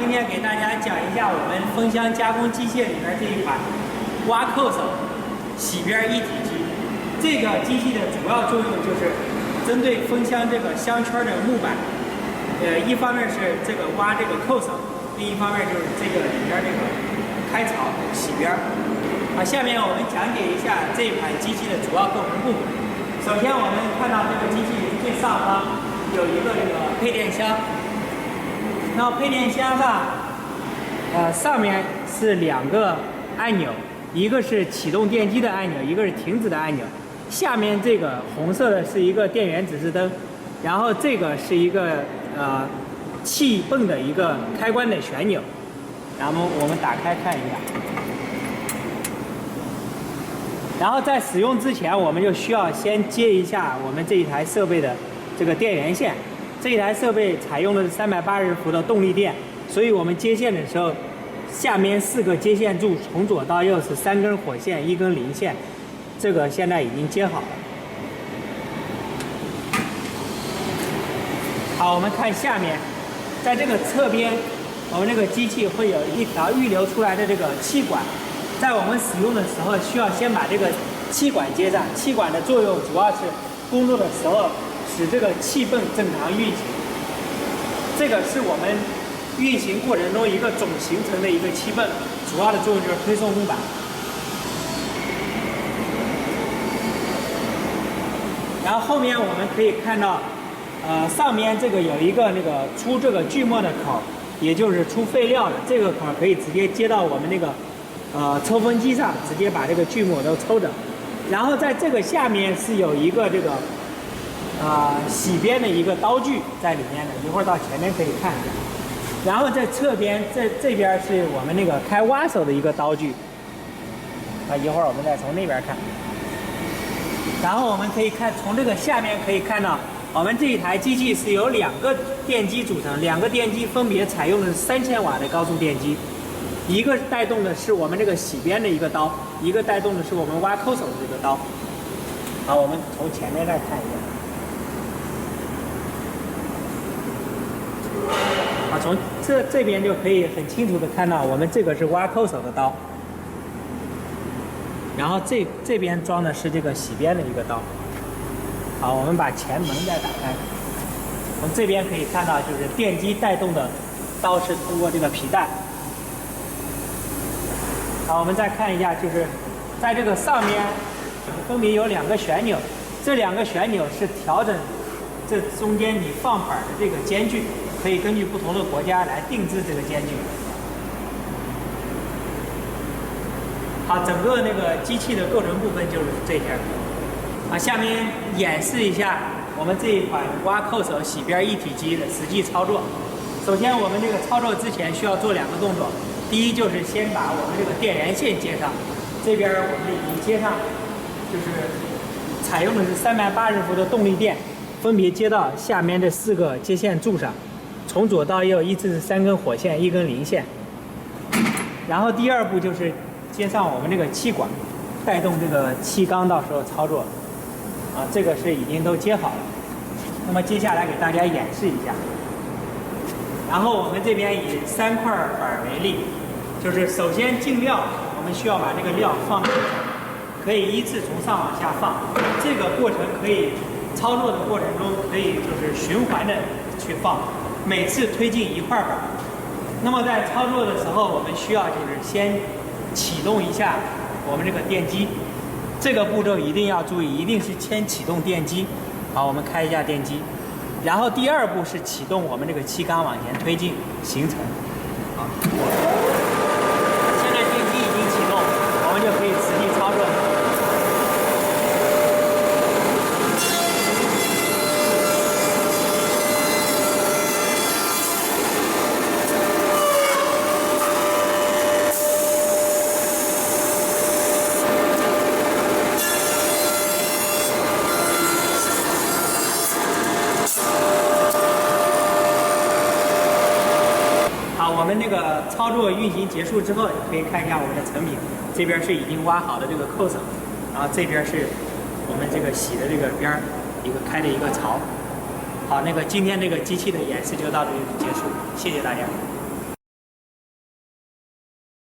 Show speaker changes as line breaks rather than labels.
今天给大家讲一下我们封箱加工机械里边这一款挖扣手洗边一体机。这个机器的主要作用就是针对封箱这个箱圈的木板，一方面是这个挖这个扣手，另一方面就是这个里边这个开槽洗边。下面我们讲解一下这款机器的主要构成部分。首先，我们看到这个机器最上方有一个这个配电箱。那么配电箱上，上面是2个按钮，一个是启动电机的按钮，一个是停止的按钮。下面这个红色的是一个电源指示灯，然后这个是一个气泵的一个开关的旋钮。然后我们打开看一下。然后在使用之前，我们就需要先接一下我们这一台设备的这个电源线。这一台设备采用的是380伏的动力电，所以我们接线的时候，下面4个接线柱从左到右是3根火线，1根零线，这个现在已经接好了。好，我们看下面，在这个侧边，我们这个机器会有一条预流出来的这个气管，在我们使用的时候，需要先把这个气管接上。气管的作用主要是工作的时候使这个气泵正常运行，这个是我们运行过程中一个总形成的一个气泵，主要的作用就是推送木板。然后后面我们可以看到，上面这个有一个那个出这个锯末的口，也就是出废料的这个口，可以直接接到我们那个抽风机上，直接把这个锯末都抽着。然后在这个下面是有一个这个洗边的一个刀具在里面的，一会儿到前面可以看一下。然后在侧边，这边是我们那个开挖手的一个刀具，一会儿我们再从那边看。然后我们可以看，从这个下面可以看到，我们这一台机器是由2个电机组成，2个电机分别采用的是3000瓦的高速电机，一个带动的是我们这个洗边的一个刀，一个带动的是我们挖扣手的这个刀。好，我们从前面再看一下。从这边就可以很清楚的看到，我们这个是挖扣手的刀，然后这边装的是这个洗边的一个刀。好，我们把前门再打开，从这边可以看到，就是电机带动的刀是通过这个皮带。好，我们再看一下，就是在这个上面分别有2个旋钮，这2个旋钮是调整这中间你放板的这个间距。可以根据不同的国家来定制这个间距。好，整个那个机器的构成部分就是这些。下面演示一下我们这一款挖扣手洗边一体机的实际操作。首先，我们这个操作之前需要做2个动作。第一就是先把我们这个电源线接上，这边我们已经接上，就是采用的是380伏的动力电，分别接到下面这4个接线柱上。从左到右依次是3根火线，1根零线。然后第2步就是接上我们这个气管，带动这个气缸，到时候操作。这个是已经都接好了。那么接下来给大家演示一下。然后我们这边以3块板为例，就是首先进料，我们需要把这个料放在可以依次从上往下放。这个过程可以操作的过程中可以就是循环的去放。每次推进1块板。那么在操作的时候，我们需要就是先启动一下我们这个电机，这个步骤一定要注意，一定是先启动电机。好，我们开一下电机，然后第2步是启动我们这个气缸往前推进行程。好，现在电机已经启动，我们就可以实际操作。我们那个操作运行结束之后，可以看一下我们的成品。这边是已经挖好的这个扣手，然后这边是我们这个洗的这个边儿，一个开的一个槽。好，那个今天这个机器的演示就到这里结束，谢谢大家。